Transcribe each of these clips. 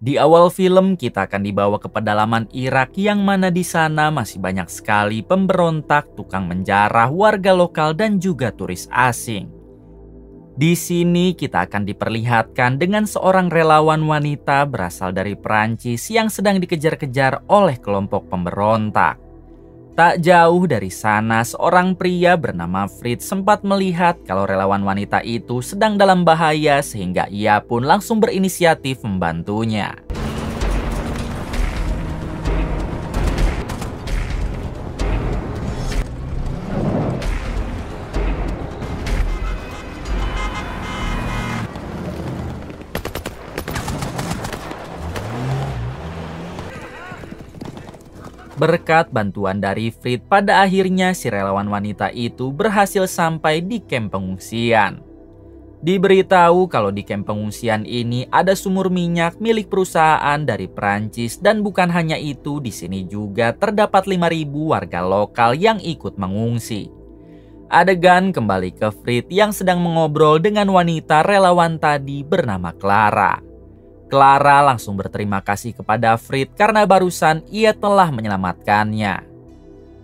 Di awal film kita akan dibawa ke pedalaman Irak yang mana di sana masih banyak sekali pemberontak, tukang menjarah, warga lokal dan juga turis asing. Di sini kita akan diperlihatkan dengan seorang relawan wanita berasal dari Perancis yang sedang dikejar-kejar oleh kelompok pemberontak. Tak jauh dari sana, seorang pria bernama Fritz sempat melihat kalau relawan wanita itu sedang dalam bahaya sehingga ia pun langsung berinisiatif membantunya. Berkat bantuan dari Fritz, pada akhirnya si relawan wanita itu berhasil sampai di kamp pengungsian. Diberitahu kalau di kamp pengungsian ini ada sumur minyak milik perusahaan dari Prancis dan bukan hanya itu, di sini juga terdapat 5.000 warga lokal yang ikut mengungsi. Adegan kembali ke Fritz yang sedang mengobrol dengan wanita relawan tadi bernama Clara. Clara langsung berterima kasih kepada Fritz karena barusan ia telah menyelamatkannya.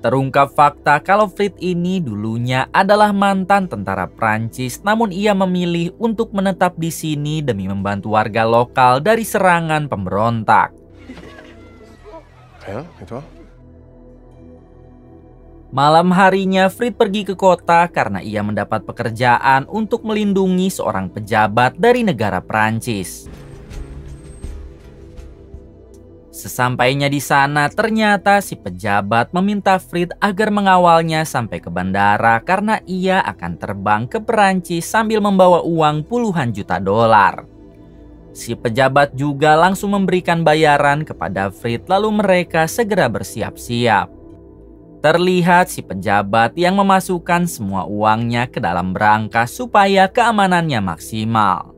Terungkap fakta kalau Fritz ini dulunya adalah mantan tentara Prancis, namun ia memilih untuk menetap di sini demi membantu warga lokal dari serangan pemberontak. Malam harinya Fritz pergi ke kota karena ia mendapat pekerjaan untuk melindungi seorang pejabat dari negara Prancis. Sesampainya di sana, ternyata si pejabat meminta Fritz agar mengawalnya sampai ke bandara karena ia akan terbang ke Perancis sambil membawa uang puluhan juta dolar. Si pejabat juga langsung memberikan bayaran kepada Fritz, lalu mereka segera bersiap-siap. Terlihat si pejabat yang memasukkan semua uangnya ke dalam berangkas supaya keamanannya maksimal.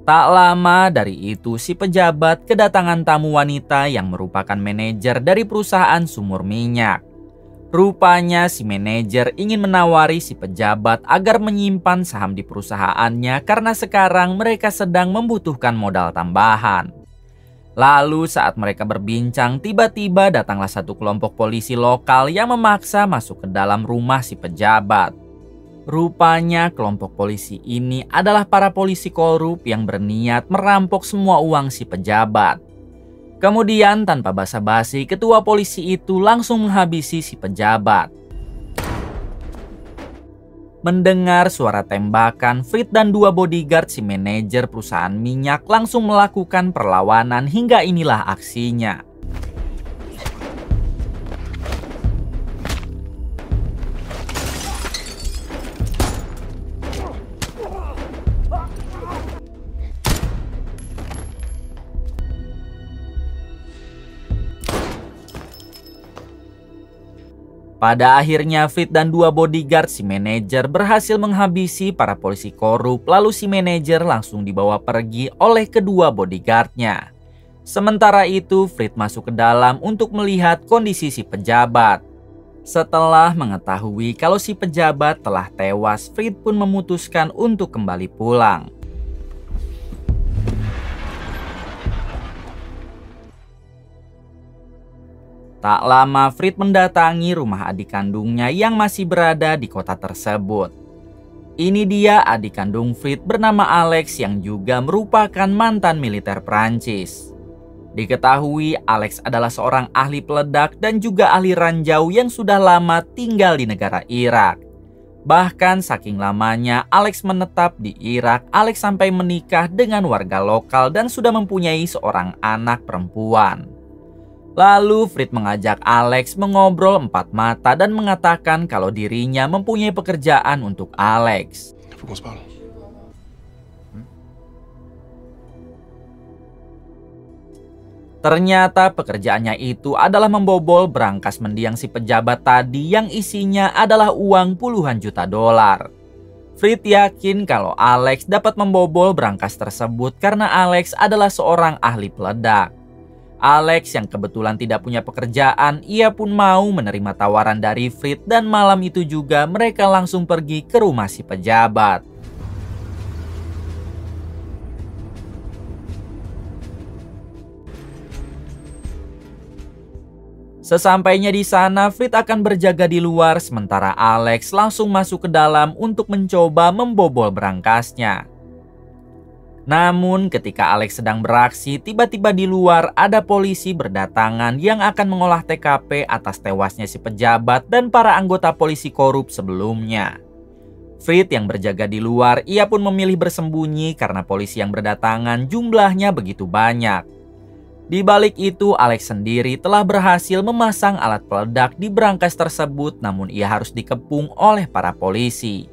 Tak lama dari itu, si pejabat kedatangan tamu wanita yang merupakan manajer dari perusahaan sumur minyak. Rupanya si manajer ingin menawari si pejabat agar menyimpan saham di perusahaannya karena sekarang mereka sedang membutuhkan modal tambahan. Lalu saat mereka berbincang, tiba-tiba datanglah satu kelompok polisi lokal yang memaksa masuk ke dalam rumah si pejabat. Rupanya kelompok polisi ini adalah para polisi korup yang berniat merampok semua uang si pejabat. Kemudian tanpa basa-basi, ketua polisi itu langsung menghabisi si pejabat. Mendengar suara tembakan, Fritz dan 2 bodyguard si manajer perusahaan minyak langsung melakukan perlawanan hingga inilah aksinya. Pada akhirnya Fritz dan 2 bodyguard si manajer berhasil menghabisi para polisi korup, lalu si manajer langsung dibawa pergi oleh kedua bodyguardnya. Sementara itu Fritz masuk ke dalam untuk melihat kondisi si pejabat. Setelah mengetahui kalau si pejabat telah tewas, Fritz pun memutuskan untuk kembali pulang. Tak lama Fritz mendatangi rumah adik kandungnya yang masih berada di kota tersebut. Ini dia adik kandung Fritz bernama Alex yang juga merupakan mantan militer Prancis. Diketahui Alex adalah seorang ahli peledak dan juga ahli ranjau yang sudah lama tinggal di negara Irak. Bahkan saking lamanya Alex menetap di Irak, Alex sampai menikah dengan warga lokal dan sudah mempunyai seorang anak perempuan. Lalu Fritz mengajak Alex mengobrol 4 mata dan mengatakan kalau dirinya mempunyai pekerjaan untuk Alex. Ternyata pekerjaannya itu adalah membobol berangkas mendiang si pejabat tadi yang isinya adalah uang puluhan juta dolar. Fritz yakin kalau Alex dapat membobol berangkas tersebut karena Alex adalah seorang ahli peledak. Alex yang kebetulan tidak punya pekerjaan, ia pun mau menerima tawaran dari Fritz dan malam itu juga mereka langsung pergi ke rumah si pejabat. Sesampainya di sana, Frit akan berjaga di luar sementara Alex langsung masuk ke dalam untuk mencoba membobol berangkasnya. Namun ketika Alex sedang beraksi, tiba-tiba di luar ada polisi berdatangan yang akan mengolah TKP atas tewasnya si pejabat dan para anggota polisi korup sebelumnya. Frit yang berjaga di luar, ia pun memilih bersembunyi karena polisi yang berdatangan jumlahnya begitu banyak. Di balik itu, Alex sendiri telah berhasil memasang alat peledak di berangkas tersebut, namun ia harus dikepung oleh para polisi.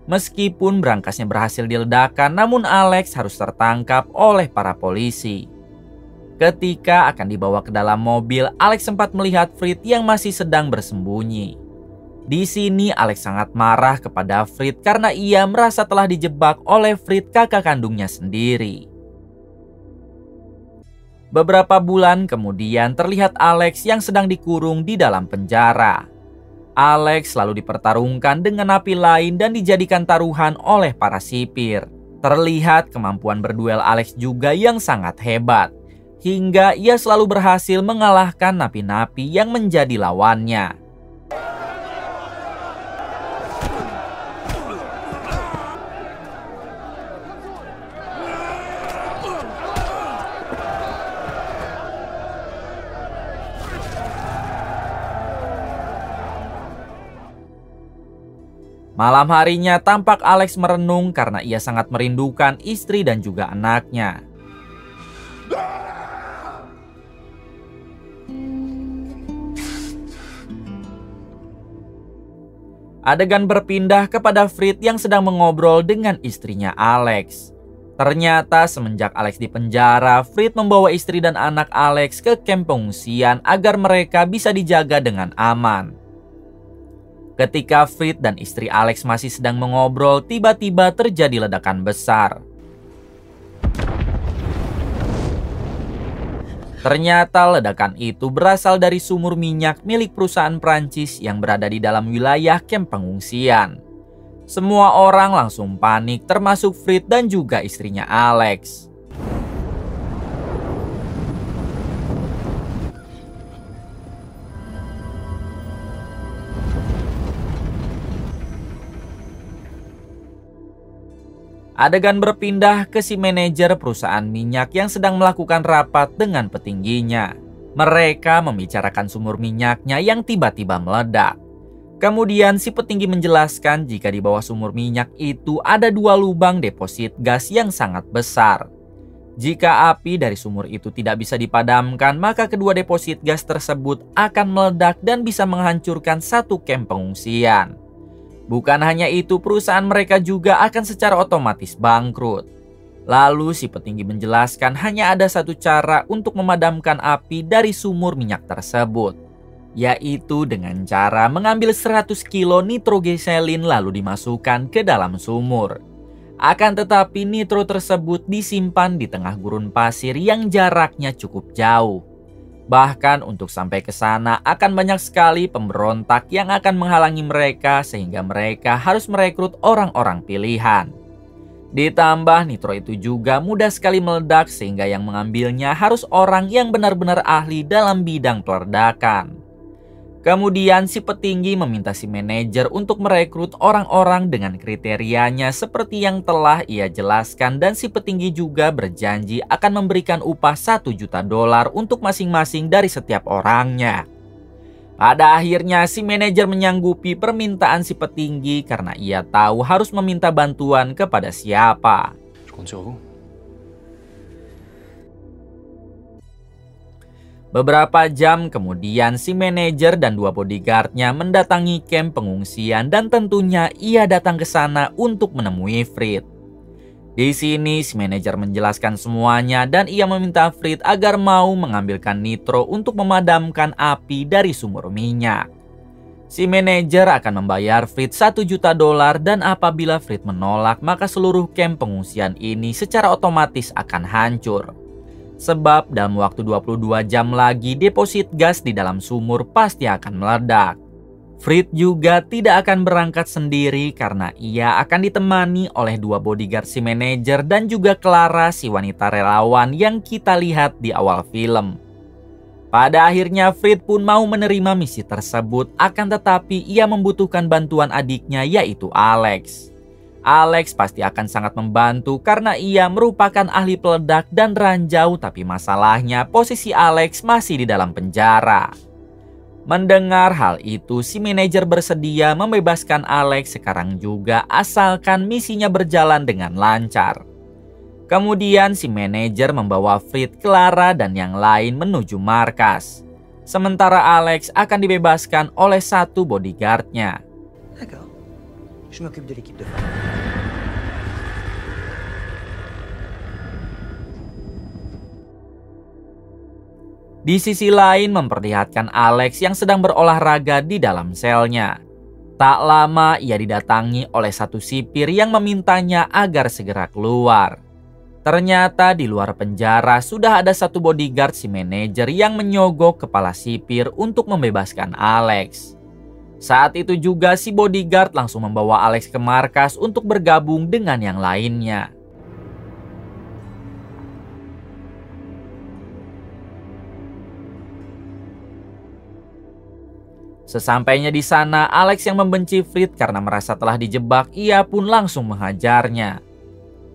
Meskipun berangkasnya berhasil diledakkan, namun Alex harus tertangkap oleh para polisi. Ketika akan dibawa ke dalam mobil, Alex sempat melihat Frit yang masih sedang bersembunyi. Di sini Alex sangat marah kepada Frit karena ia merasa telah dijebak oleh Frit, kakak kandungnya sendiri. Beberapa bulan kemudian terlihat Alex yang sedang dikurung di dalam penjara. Alex selalu dipertarungkan dengan napi lain dan dijadikan taruhan oleh para sipir. Terlihat kemampuan berduel Alex juga yang sangat hebat, hingga ia selalu berhasil mengalahkan napi-napi yang menjadi lawannya. Malam harinya tampak Alex merenung karena ia sangat merindukan istri dan juga anaknya. Adegan berpindah kepada Frit yang sedang mengobrol dengan istrinya Alex. Ternyata semenjak Alex di penjara, Frit membawa istri dan anak Alex ke kamp pengungsian agar mereka bisa dijaga dengan aman. Ketika Frit dan istri Alex masih sedang mengobrol, tiba-tiba terjadi ledakan besar. Ternyata ledakan itu berasal dari sumur minyak milik perusahaan Prancis yang berada di dalam wilayah kamp pengungsian. Semua orang langsung panik, termasuk Frit dan juga istrinya Alex. Adegan berpindah ke si manajer perusahaan minyak yang sedang melakukan rapat dengan petingginya. Mereka membicarakan sumur minyaknya yang tiba-tiba meledak. Kemudian si petinggi menjelaskan jika di bawah sumur minyak itu ada 2 lubang deposit gas yang sangat besar. Jika api dari sumur itu tidak bisa dipadamkan, maka kedua deposit gas tersebut akan meledak dan bisa menghancurkan satu kamp pengungsian. Bukan hanya itu, perusahaan mereka juga akan secara otomatis bangkrut. Lalu si petinggi menjelaskan hanya ada satu cara untuk memadamkan api dari sumur minyak tersebut, yaitu dengan cara mengambil 100 kilo nitrogliserin lalu dimasukkan ke dalam sumur. Akan tetapi nitro tersebut disimpan di tengah gurun pasir yang jaraknya cukup jauh. Bahkan untuk sampai ke sana akan banyak sekali pemberontak yang akan menghalangi mereka sehingga mereka harus merekrut orang-orang pilihan. Ditambah nitro itu juga mudah sekali meledak sehingga yang mengambilnya harus orang yang benar-benar ahli dalam bidang peledakan. Kemudian si petinggi meminta si manajer untuk merekrut orang-orang dengan kriterianya seperti yang telah ia jelaskan, dan si petinggi juga berjanji akan memberikan upah $1 juta untuk masing-masing dari setiap orangnya. Pada akhirnya si manajer menyanggupi permintaan si petinggi karena ia tahu harus meminta bantuan kepada siapa. Beberapa jam kemudian si manajer dan 2 bodyguardnya mendatangi kamp pengungsian dan tentunya ia datang ke sana untuk menemui Frit. Di sini si manajer menjelaskan semuanya dan ia meminta Frit agar mau mengambilkan nitro untuk memadamkan api dari sumur minyak. Si manajer akan membayar Frit $1 juta dan apabila Frit menolak maka seluruh kamp pengungsian ini secara otomatis akan hancur. Sebab dalam waktu 22 jam lagi deposit gas di dalam sumur pasti akan meledak. Fritz juga tidak akan berangkat sendiri karena ia akan ditemani oleh 2 bodyguard si manajer dan juga Clara si wanita relawan yang kita lihat di awal film. Pada akhirnya Fritz pun mau menerima misi tersebut, akan tetapi ia membutuhkan bantuan adiknya yaitu Alex. Alex pasti akan sangat membantu karena ia merupakan ahli peledak dan ranjau, tapi masalahnya posisi Alex masih di dalam penjara. Mendengar hal itu, si manajer bersedia membebaskan Alex sekarang juga asalkan misinya berjalan dengan lancar. Kemudian si manajer membawa Fritz, Clara, dan yang lain menuju markas. Sementara Alex akan dibebaskan oleh 1 bodyguardnya. D'accord. Je m'occupe de l'équipe de femmes. Di sisi lain memperlihatkan Alex yang sedang berolahraga di dalam selnya. Tak lama ia didatangi oleh 1 sipir yang memintanya agar segera keluar. Ternyata di luar penjara sudah ada 1 bodyguard si manajer yang menyogok kepala sipir untuk membebaskan Alex. Saat itu juga si bodyguard langsung membawa Alex ke markas untuk bergabung dengan yang lainnya. Sesampainya di sana, Alex yang membenci Fritz karena merasa telah dijebak, ia pun langsung menghajarnya.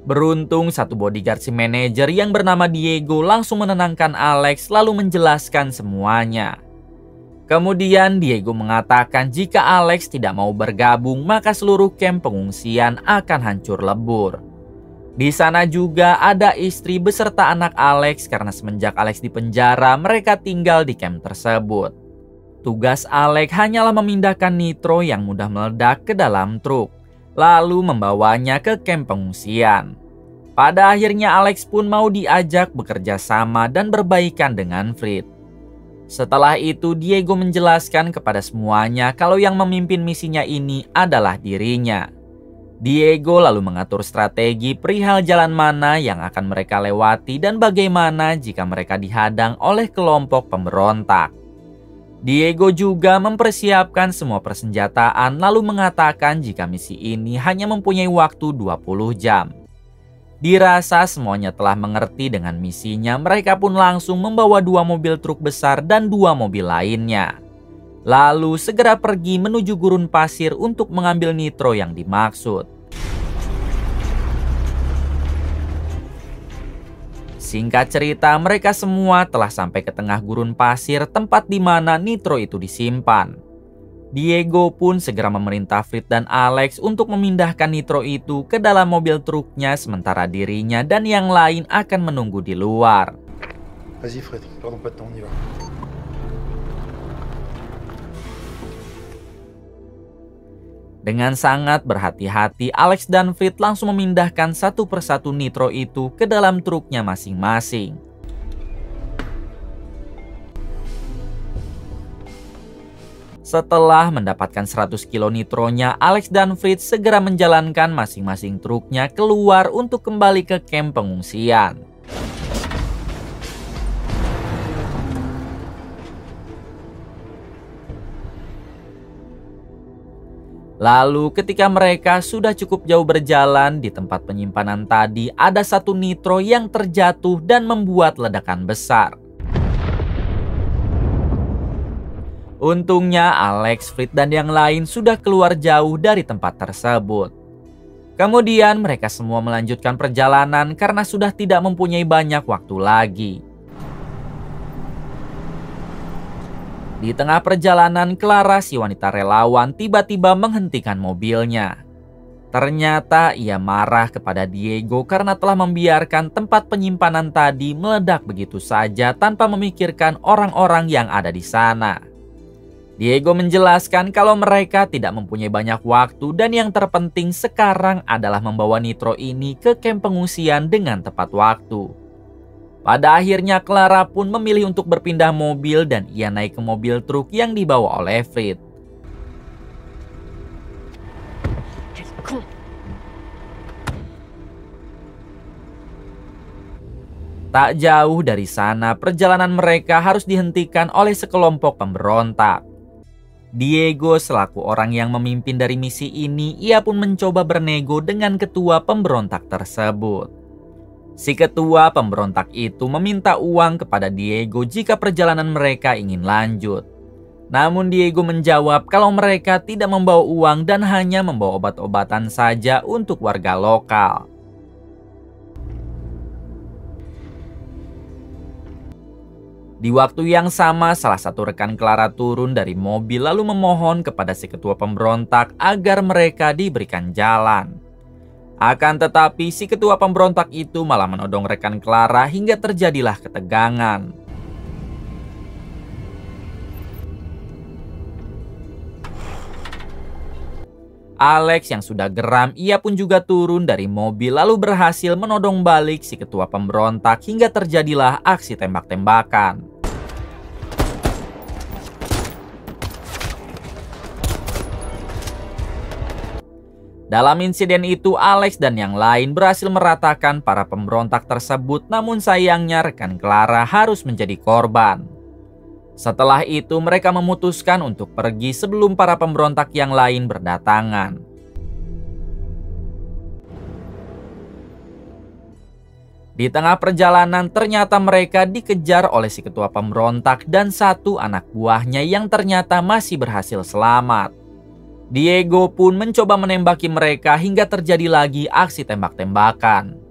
Beruntung 1 bodyguard si manajer yang bernama Diego langsung menenangkan Alex lalu menjelaskan semuanya. Kemudian Diego mengatakan jika Alex tidak mau bergabung maka seluruh kamp pengungsian akan hancur lebur. Di sana juga ada istri beserta anak Alex karena semenjak Alex di penjara mereka tinggal di kamp tersebut. Tugas Alex hanyalah memindahkan nitro yang mudah meledak ke dalam truk, lalu membawanya ke kamp pengungsian. Pada akhirnya Alex pun mau diajak bekerja sama dan berbaikan dengan Fritz. Setelah itu Diego menjelaskan kepada semuanya kalau yang memimpin misinya ini adalah dirinya. Diego lalu mengatur strategi perihal jalan mana yang akan mereka lewati dan bagaimana jika mereka dihadang oleh kelompok pemberontak. Diego juga mempersiapkan semua persenjataan lalu mengatakan jika misi ini hanya mempunyai waktu 20 jam. Dirasa semuanya telah mengerti dengan misinya, mereka pun langsung membawa 2 mobil truk besar dan 2 mobil lainnya. Lalu segera pergi menuju gurun pasir untuk mengambil nitro yang dimaksud. Singkat cerita, mereka semua telah sampai ke tengah gurun pasir tempat di mana nitro itu disimpan. Diego pun segera memerintah Fritz dan Alex untuk memindahkan nitro itu ke dalam mobil truknya sementara dirinya dan yang lain akan menunggu di luar. Vas-y Fred, perdons pas de temps, on y va. Dengan sangat berhati-hati, Alex dan Fritz langsung memindahkan 1 persatu nitro itu ke dalam truknya masing-masing. Setelah mendapatkan 100 kilo nitronya, Alex dan Fritz segera menjalankan masing-masing truknya keluar untuk kembali ke kamp pengungsian. Lalu ketika mereka sudah cukup jauh berjalan, di tempat penyimpanan tadi ada 1 nitro yang terjatuh dan membuat ledakan besar. Untungnya Alex, Fritz, dan yang lain sudah keluar jauh dari tempat tersebut. Kemudian mereka semua melanjutkan perjalanan karena sudah tidak mempunyai banyak waktu lagi. Di tengah perjalanan, Clara si wanita relawan tiba-tiba menghentikan mobilnya. Ternyata ia marah kepada Diego karena telah membiarkan tempat penyimpanan tadi meledak begitu saja tanpa memikirkan orang-orang yang ada di sana. Diego menjelaskan kalau mereka tidak mempunyai banyak waktu dan yang terpenting sekarang adalah membawa nitro ini ke kamp pengungsian dengan tepat waktu. Pada akhirnya Clara pun memilih untuk berpindah mobil dan ia naik ke mobil truk yang dibawa oleh Fritz. Tak jauh dari sana, perjalanan mereka harus dihentikan oleh sekelompok pemberontak. Diego selaku orang yang memimpin dari misi ini, ia pun mencoba bernego dengan ketua pemberontak tersebut. Si ketua pemberontak itu meminta uang kepada Diego jika perjalanan mereka ingin lanjut. Namun Diego menjawab kalau mereka tidak membawa uang dan hanya membawa obat-obatan saja untuk warga lokal. Di waktu yang sama, salah satu rekan Clara turun dari mobil lalu memohon kepada si ketua pemberontak agar mereka diberikan jalan. Akan tetapi si ketua pemberontak itu malah menodong rekan Clara hingga terjadilah ketegangan. Alex yang sudah geram, ia pun juga turun dari mobil lalu berhasil menodong balik si ketua pemberontak hingga terjadilah aksi tembak-tembakan. Dalam insiden itu, Alex dan yang lain berhasil meratakan para pemberontak tersebut, namun sayangnya rekan Clara harus menjadi korban. Setelah itu, mereka memutuskan untuk pergi sebelum para pemberontak yang lain berdatangan. Di tengah perjalanan, ternyata mereka dikejar oleh si ketua pemberontak dan satu anak buahnya yang ternyata masih berhasil selamat. Diego pun mencoba menembaki mereka hingga terjadi lagi aksi tembak-tembakan.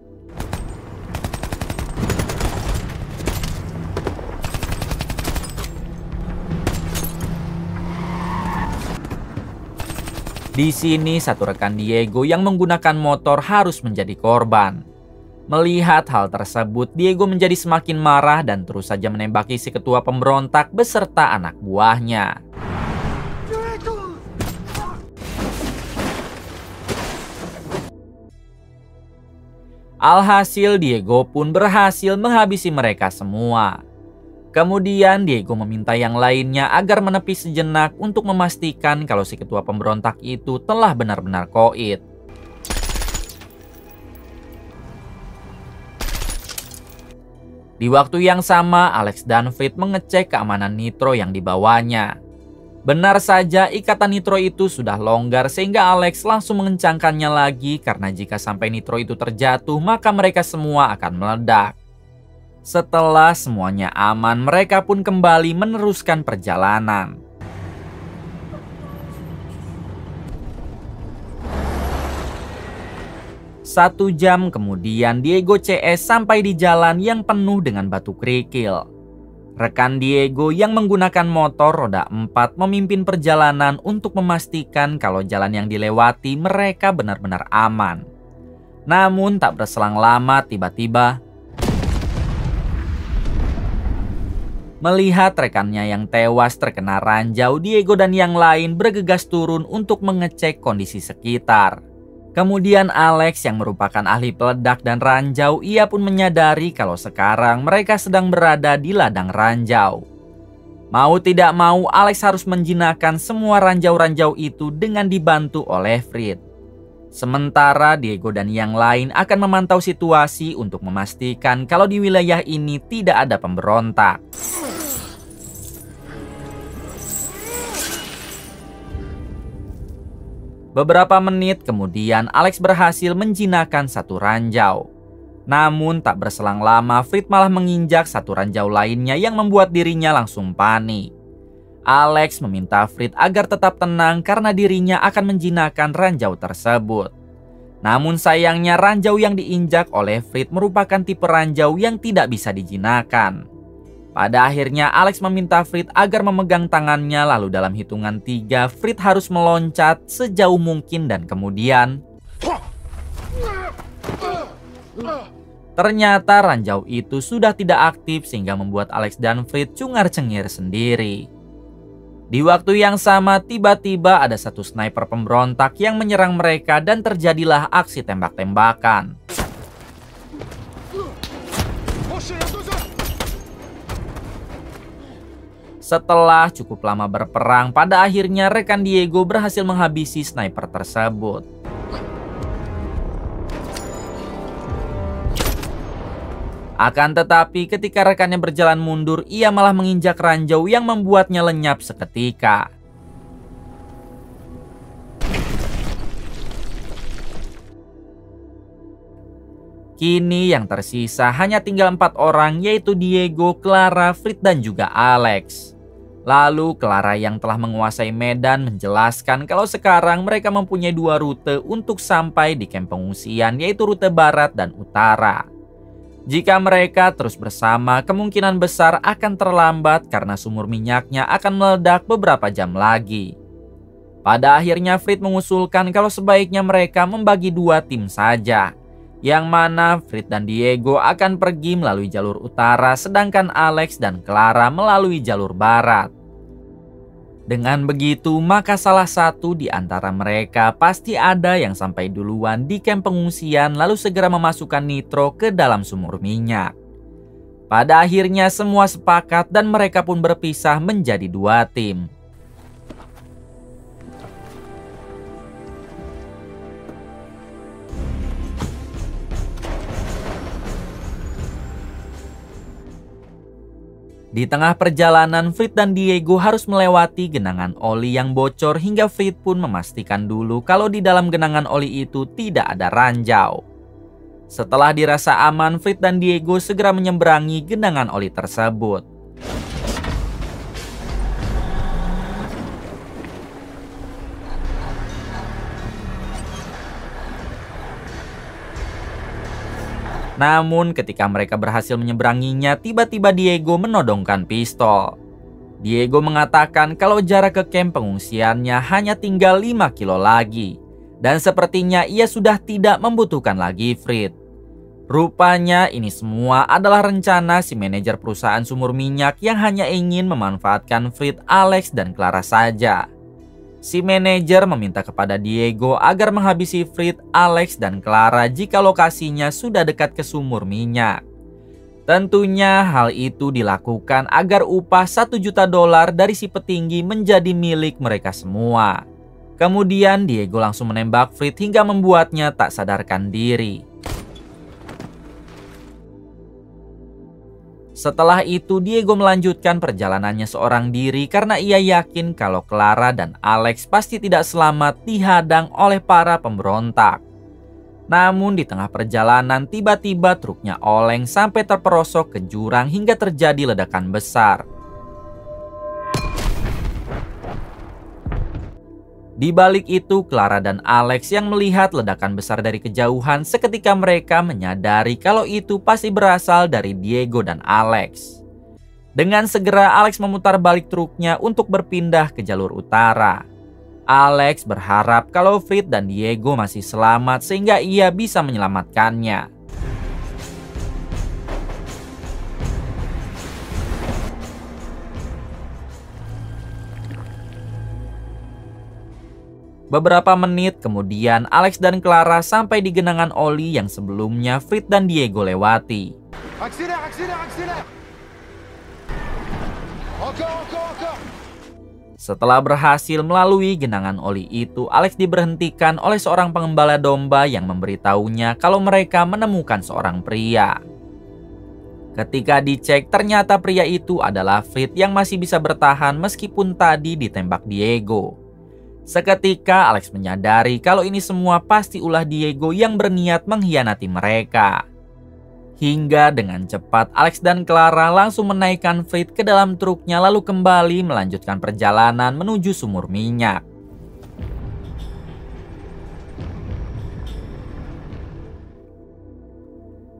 Di sini satu rekan Diego yang menggunakan motor harus menjadi korban. Melihat hal tersebut, Diego menjadi semakin marah dan terus saja menembaki si ketua pemberontak beserta anak buahnya. Alhasil Diego pun berhasil menghabisi mereka semua. Kemudian Diego meminta yang lainnya agar menepi sejenak untuk memastikan kalau si ketua pemberontak itu telah benar-benar koid. Di waktu yang sama, Alex dan Fritz mengecek keamanan nitro yang dibawanya. Benar saja ikatan nitro itu sudah longgar sehingga Alex langsung mengencangkannya lagi karena jika sampai nitro itu terjatuh maka mereka semua akan meledak. Setelah semuanya aman, mereka pun kembali meneruskan perjalanan. Satu jam kemudian Diego CS sampai di jalan yang penuh dengan batu kerikil. Rekan Diego yang menggunakan motor roda 4 memimpin perjalanan untuk memastikan kalau jalan yang dilewati mereka benar-benar aman. Namun tak berselang lama tiba-tiba melihat rekannya yang tewas terkena ranjau, Diego dan yang lain bergegas turun untuk mengecek kondisi sekitar. Kemudian Alex yang merupakan ahli peledak dan ranjau, ia pun menyadari kalau sekarang mereka sedang berada di ladang ranjau. Mau tidak mau, Alex harus menjinakkan semua ranjau-ranjau itu dengan dibantu oleh Fritz. Sementara Diego dan yang lain akan memantau situasi untuk memastikan kalau di wilayah ini tidak ada pemberontak. Beberapa menit kemudian Alex berhasil menjinakkan satu ranjau. Namun tak berselang lama Fritz malah menginjak satu ranjau lainnya yang membuat dirinya langsung panik. Alex meminta Fritz agar tetap tenang karena dirinya akan menjinakkan ranjau tersebut. Namun sayangnya ranjau yang diinjak oleh Fritz merupakan tipe ranjau yang tidak bisa dijinakkan. Pada akhirnya Alex meminta Fritz agar memegang tangannya lalu dalam hitungan 3 Fritz harus meloncat sejauh mungkin dan kemudian ternyata ranjau itu sudah tidak aktif sehingga membuat Alex dan Fritz cungar-cengir sendiri. Di waktu yang sama tiba-tiba ada satu sniper pemberontak yang menyerang mereka dan terjadilah aksi tembak-tembakan. Setelah cukup lama berperang, pada akhirnya rekan Diego berhasil menghabisi sniper tersebut. Akan tetapi ketika rekannya berjalan mundur, ia malah menginjak ranjau yang membuatnya lenyap seketika. Kini yang tersisa hanya tinggal 4 orang, yaitu Diego, Clara, Fritz, dan juga Alex. Lalu Clara yang telah menguasai medan menjelaskan kalau sekarang mereka mempunyai 2 rute untuk sampai di kamp pengungsian, yaitu rute barat dan utara. Jika mereka terus bersama, kemungkinan besar akan terlambat karena sumur minyaknya akan meledak beberapa jam lagi. Pada akhirnya Fritz mengusulkan kalau sebaiknya mereka membagi 2 tim saja, yang mana Fritz dan Diego akan pergi melalui jalur utara, sedangkan Alex dan Clara melalui jalur barat. Dengan begitu, maka salah satu di antara mereka pasti ada yang sampai duluan di kamp pengungsian lalu segera memasukkan nitro ke dalam sumur minyak. Pada akhirnya semua sepakat dan mereka pun berpisah menjadi 2 tim. Di tengah perjalanan, Fritz dan Diego harus melewati genangan oli yang bocor hingga Fritz pun memastikan dulu kalau di dalam genangan oli itu tidak ada ranjau. Setelah dirasa aman, Fritz dan Diego segera menyeberangi genangan oli tersebut. Namun ketika mereka berhasil menyeberanginya, tiba-tiba Diego menodongkan pistol. Diego mengatakan kalau jarak ke kamp pengungsiannya hanya tinggal 5 kilo lagi. Dan sepertinya ia sudah tidak membutuhkan lagi Fritz. Rupanya ini semua adalah rencana si manajer perusahaan sumur minyak yang hanya ingin memanfaatkan Fritz, Alex, dan Clara saja. Si manajer meminta kepada Diego agar menghabisi Fritz, Alex, dan Clara jika lokasinya sudah dekat ke sumur minyak. Tentunya hal itu dilakukan agar upah $1 juta dari si petinggi menjadi milik mereka semua. Kemudian Diego langsung menembak Fritz hingga membuatnya tak sadarkan diri. Setelah itu Diego melanjutkan perjalanannya seorang diri karena ia yakin kalau Clara dan Alex pasti tidak selamat dihadang oleh para pemberontak. Namun di tengah perjalanan tiba-tiba truknya oleng sampai terperosok ke jurang hingga terjadi ledakan besar. Di balik itu, Clara dan Alex yang melihat ledakan besar dari kejauhan, seketika mereka menyadari kalau itu pasti berasal dari Diego dan Alex. Dengan segera Alex memutar balik truknya untuk berpindah ke jalur utara. Alex berharap kalau Fritz dan Diego masih selamat sehingga ia bisa menyelamatkannya. Beberapa menit kemudian, Alex dan Clara sampai di genangan oli yang sebelumnya Fritz dan Diego lewati. Setelah berhasil melalui genangan oli itu, Alex diberhentikan oleh seorang pengembala domba yang memberitahunya kalau mereka menemukan seorang pria. Ketika dicek, ternyata pria itu adalah Fritz yang masih bisa bertahan meskipun tadi ditembak Diego. Seketika Alex menyadari kalau ini semua pasti ulah Diego yang berniat mengkhianati mereka. Hingga dengan cepat Alex dan Clara langsung menaikkan Fritz ke dalam truknya lalu kembali melanjutkan perjalanan menuju sumur minyak.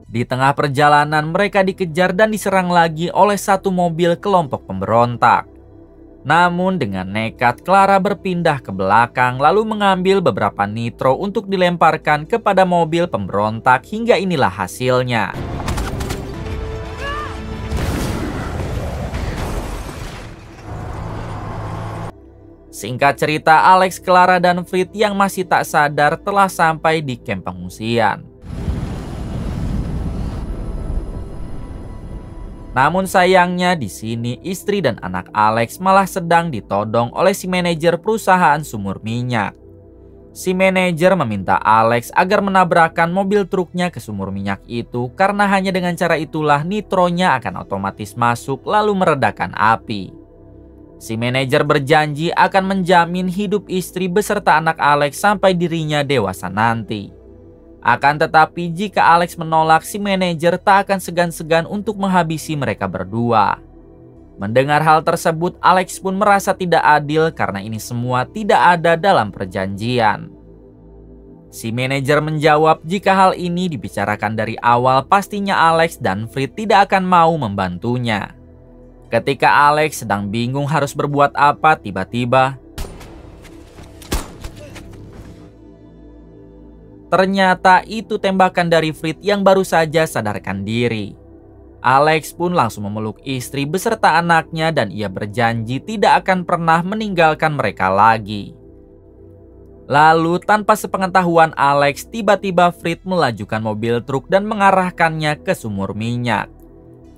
Di tengah perjalanan mereka dikejar dan diserang lagi oleh satu mobil kelompok pemberontak. Namun dengan nekat Clara berpindah ke belakang lalu mengambil beberapa nitro untuk dilemparkan kepada mobil pemberontak hingga inilah hasilnya. Singkat cerita, Alex, Clara, dan Fritz yang masih tak sadar telah sampai di kamp pengungsian. Namun sayangnya di sini istri dan anak Alex malah sedang ditodong oleh si manajer perusahaan sumur minyak. Si manajer meminta Alex agar menabrakkan mobil truknya ke sumur minyak itu karena hanya dengan cara itulah nitronya akan otomatis masuk lalu meredakan api. Si manajer berjanji akan menjamin hidup istri beserta anak Alex sampai dirinya dewasa nanti. Akan tetapi jika Alex menolak, si manajer tak akan segan-segan untuk menghabisi mereka berdua. Mendengar hal tersebut, Alex pun merasa tidak adil karena ini semua tidak ada dalam perjanjian. Si manajer menjawab jika hal ini dibicarakan dari awal, pastinya Alex dan Fritz tidak akan mau membantunya. Ketika Alex sedang bingung harus berbuat apa, tiba-tiba ternyata itu tembakan dari Fritz yang baru saja sadarkan diri. Alex pun langsung memeluk istri beserta anaknya dan ia berjanji tidak akan pernah meninggalkan mereka lagi. Lalu tanpa sepengetahuan Alex, tiba-tiba Fritz melajukan mobil truk dan mengarahkannya ke sumur minyak.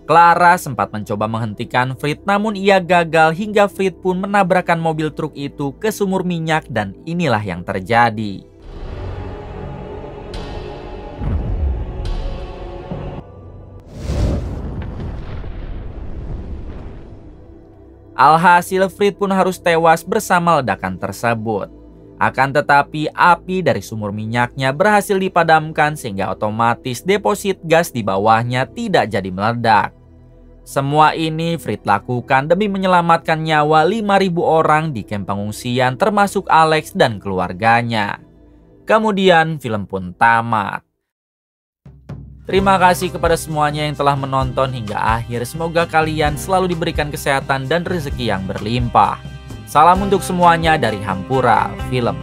Clara sempat mencoba menghentikan Fritz, namun ia gagal hingga Fritz pun menabrakkan mobil truk itu ke sumur minyak dan inilah yang terjadi. Alhasil Fritz pun harus tewas bersama ledakan tersebut. Akan tetapi api dari sumur minyaknya berhasil dipadamkan sehingga otomatis deposit gas di bawahnya tidak jadi meledak. Semua ini Fritz lakukan demi menyelamatkan nyawa 5.000 orang di kamp pengungsian termasuk Alex dan keluarganya. Kemudian film pun tamat. Terima kasih kepada semuanya yang telah menonton hingga akhir. Semoga kalian selalu diberikan kesehatan dan rezeki yang berlimpah. Salam untuk semuanya dari Hampura Film.